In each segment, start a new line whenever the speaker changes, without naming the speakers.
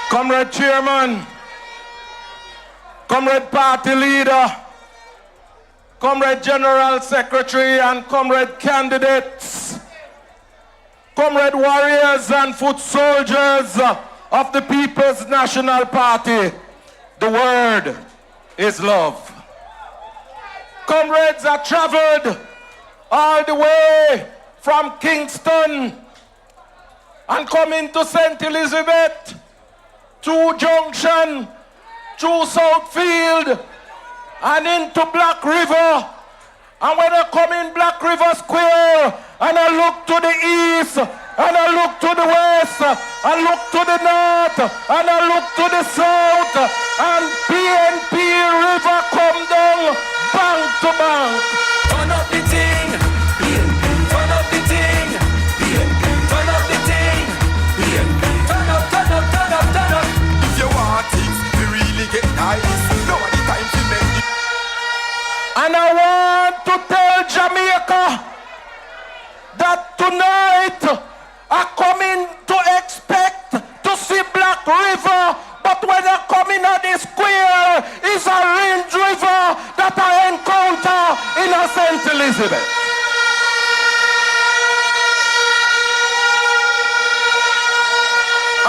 Comrade Chairman, Comrade Party Leader, Comrade General Secretary and Comrade Candidates, Comrade Warriors and Foot Soldiers of the People's National Party, the word is love. Comrades have traveled all the way from Kingston and come into St. Elizabeth, through Junction, through Southfield, and into Black River. And when I come in Black River Square, and I look to the east, and I look to the west, I look to the north, and I look to the south, and PNP River come down bank to bank.
Turn up the thing, PNP. Turn up the thing, PNP. Turn up the thing, PNP. Turn up, turn up, turn up, turn up. If you want things to really get nice, now at the time to make it.
And I want to tell Jamaica that tonight I come in to expect to see Black River, but when I come in at the square, it's a Range River that I encounter in a St. Elizabeth.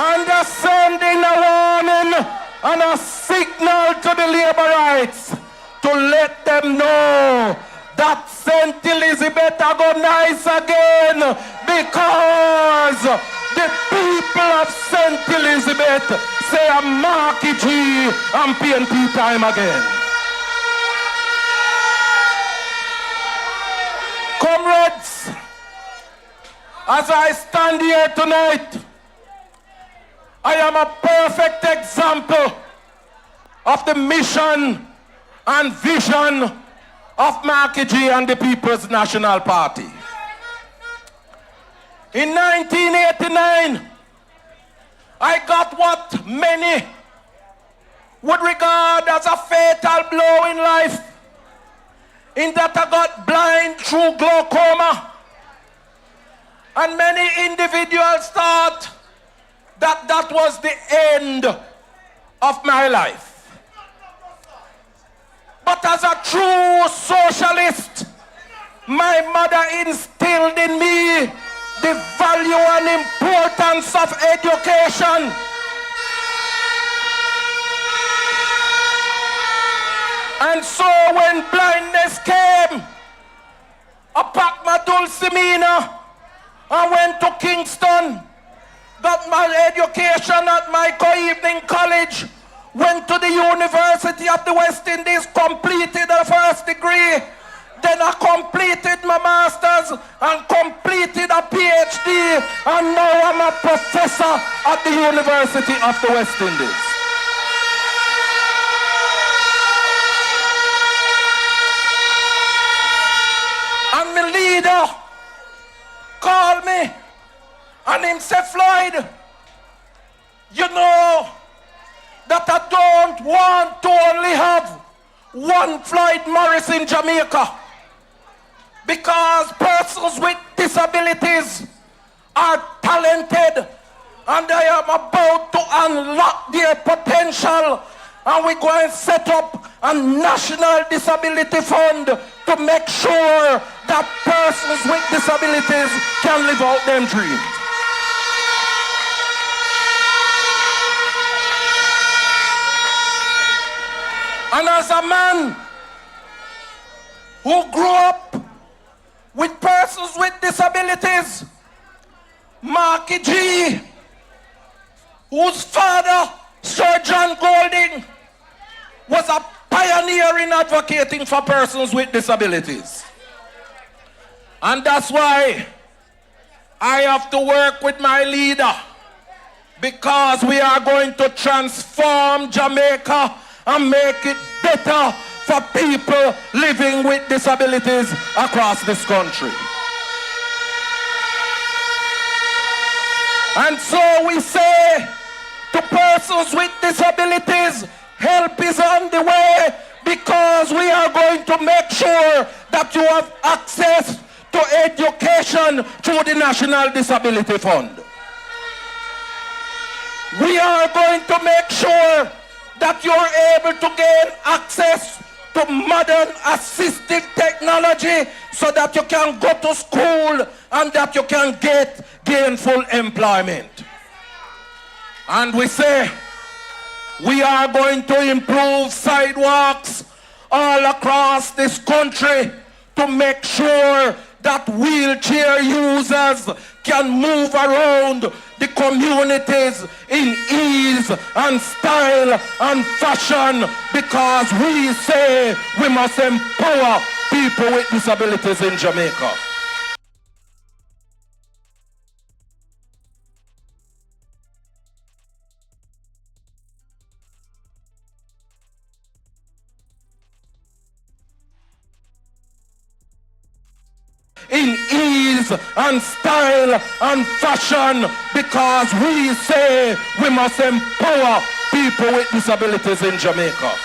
And I sending a warning and a signal to the labor rights to let them know that St. Elizabeth are go nice again, because the people of St. Elizabeth say a Marky G and PNP time again. Comrades, as I stand here tonight, I am a perfect example of the mission and vision of Marky G and the People's National Party. In 1989, I got what many would regard as a fatal blow in life, in that I got blind through glaucoma. And many individuals thought that that was the end of my life. But as a true socialist, my mother instilled in me the value and importance of education. And so when blindness came, I packed my Dulcimina and went to Kingston, got my education at my co-evening college, went to the University of the West Indies, completed a first degree, then I completed my master's and completed a PhD, and now I'm a professor at the University of the West Indies. And my leader called me and him said, Floyd, you know that I don't want to only have one Floyd Morris in Jamaica, because persons with disabilities are talented and I am about to unlock their potential, and we're going to set up a national disability fund to make sure that persons with disabilities can live out their dreams. And as a man who grew up with persons with disabilities, Marky G, whose father, Sir John Golding, was a pioneer in advocating for persons with disabilities. And that's why I have to work with my leader, because we are going to transform Jamaica and make it better for people living with disabilities across this country. And so we say to persons with disabilities, help is on the way, because we are going to make sure that you have access to education through the National Disability Fund. We are going to make sure that you're able to gain access to modern assistive technology so that you can go to school and that you can get gainful employment. And we say we are going to improve sidewalks all across this country to make sure that wheelchair users can move around the communities in ease and style and fashion, because we say we must empower people with disabilities in Jamaica. In ease and style and fashion, because we say we must empower people with disabilities in Jamaica.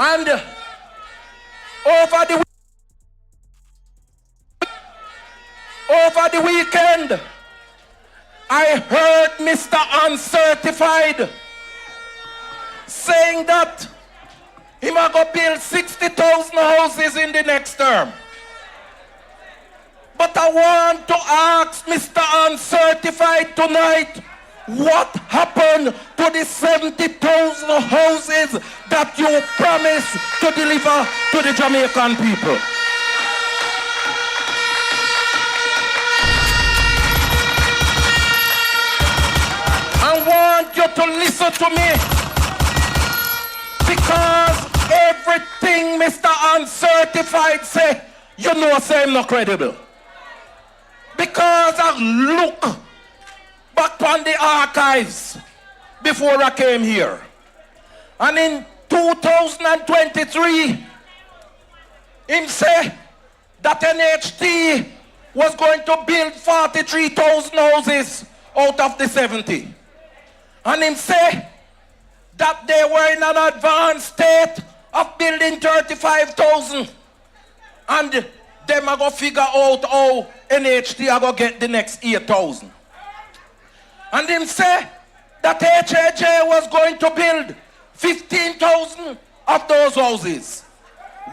And over the weekend, I heard Mr. Uncertified saying that he might go build 60,000 houses in the next term. But I want to ask Mr. Uncertified tonight, what happened to the 70,000 houses that you promised to deliver to the Jamaican people? I want you to listen to me, because everything Mr. Uncertified say, you know, say I'm not credible. Because I look back on the archives before I came here, and in 2023, him say that NHT was going to build 43,000 houses out of the 70. And him say that they were in an advanced state of building 35,000. And them are going to figure out how NHT are going to get the next 8,000. And him say that HAJ was going to build 15,000 of those houses.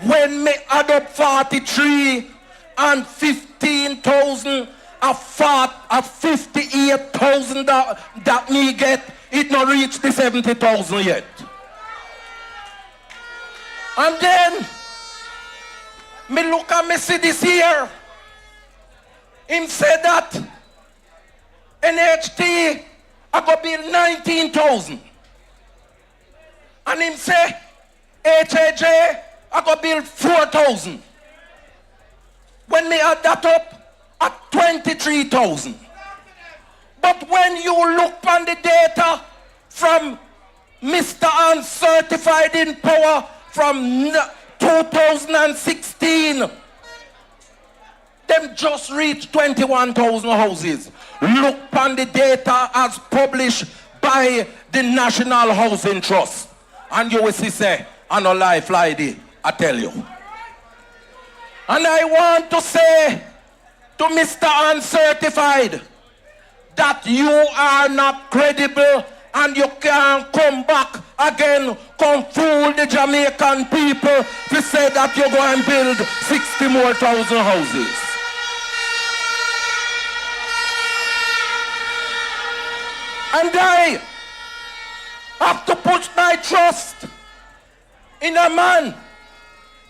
When me add up 43 and 15,000 of 58,000 that me get, it not reach the 70,000 yet. And then me look and me see this here. Him say that NHT I go build 19,000. And him say HAJ I go build 4,000. When me add that up at 23,000. But when you look on the data from Mr. Uncertified in Power from 2016, them just reached 21,000 houses. Look on the data as published by the National Housing Trust, and you will see say, I no lie, FLOYD, I tell you. And I want to say to Mr. Uncertified that you are not credible, and you can't come back again, come fool the Jamaican people to say that you're going to build 60 more thousand houses. And I have to put my trust in a man,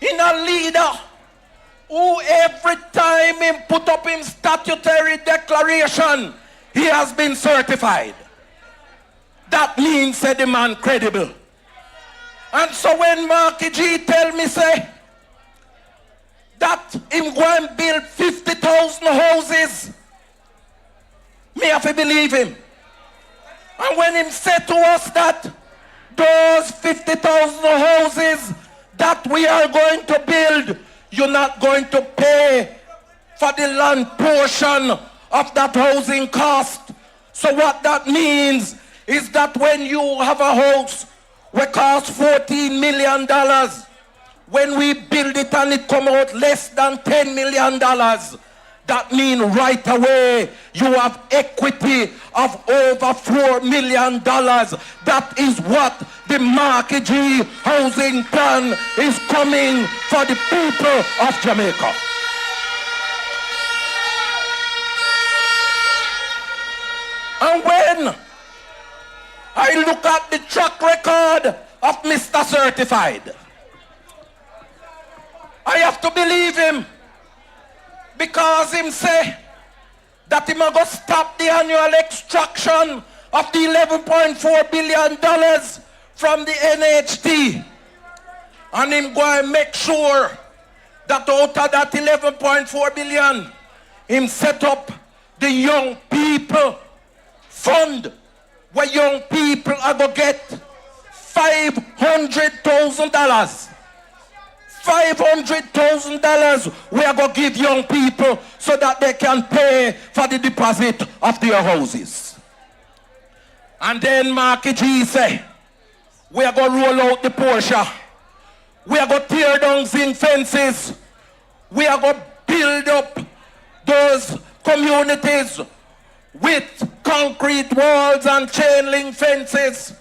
in a leader, who every time he put up his statutory declaration, he has been certified. That means say the man credible. And so when Marky G tell me say that him go and build 50,000 houses, me have to believe him. And when him said to us that those 50,000 houses that we are going to build, you're not going to pay for the land portion of that housing cost. So what that means is that when you have a house which costs $14 million, when we build it and it come out less than $10 million, that means right away you have equity of over $4 million. That is what the Marquis G housing plan is coming for the people of Jamaica. And when I look at the track record of Mr. Certified, I have to believe him, because him say that he must stop the annual extraction of the $11.4 billion from the NHT. And him go and make sure that out of that $11.4 billion, him set up the young people fund, where young people are going to get $500,000. $500,000 we are going to give young people so that they can pay for the deposit of their houses. And then Marquis G say, we are going to roll out the Porsche. We are going to tear down zinc fences. We are going to build up those communities with concrete walls and chain link fences.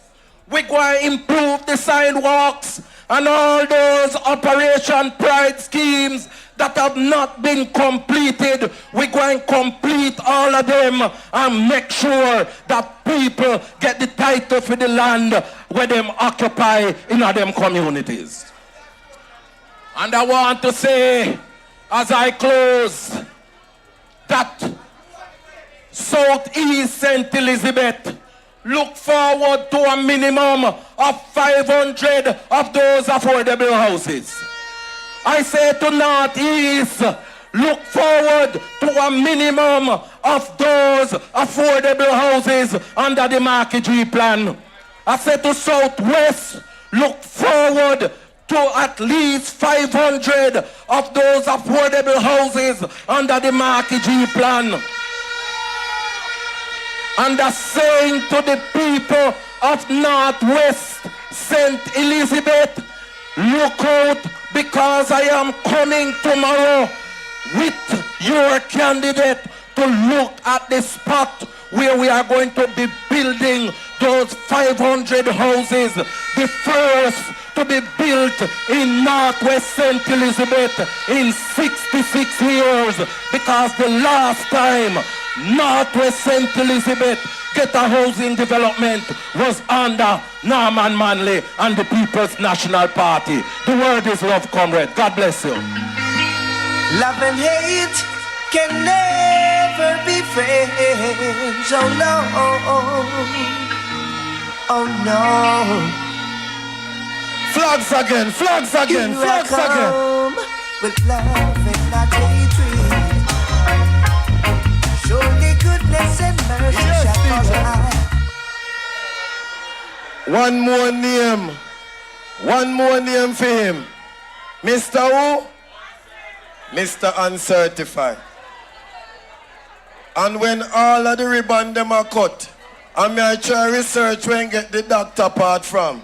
We're going to improve the sidewalks and all those Operation Pride schemes that have not been completed. We're going to complete all of them and make sure that people get the title for the land where them occupy in them communities. And I want to say, as I close, that Southeast St. Elizabeth look forward to a minimum of 500 of those affordable houses. I say to Northeast, look forward to a minimum of those affordable houses under the Marquis G plan. I say to Southwest, look forward to at least 500 of those affordable houses under the Marquis G plan. And I'm saying to the people of Northwest St. Elizabeth, look out, because I am coming tomorrow with your candidate to look at the spot where we are going to be building those 500 houses, the first to be built in Northwest St. Elizabeth in 66 years, because the last time Northwest St. Elizabeth get a housing development was under Norman Manley and the People's National Party. The word is love, comrade. God bless you.
Love and hate can never be friends. Oh no, oh no.
Flags again, flags again, flags again.
With love and not hatred. Surely goodness and mercy shall follow.
One more name for him. Mr. Who? Mr. Uncertified. And when all of the ribbon them are cut, and I try research when get the doctor part from,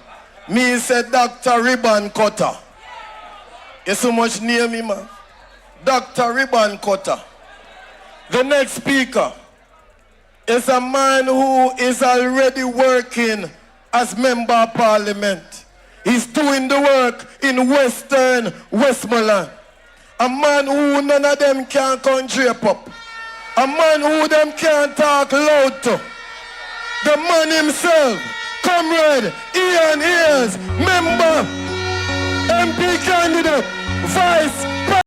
me said Dr. Ribbon Cutter. You so much near me, man. Dr. Ribbon Cutter. The next speaker is a man who is already working as member of parliament. He's doing the work in Western Westmoreland. A man who none of them can drape up. A man who them can't talk loud to. The man himself, comrade Ian Ayers, member, MP candidate, vice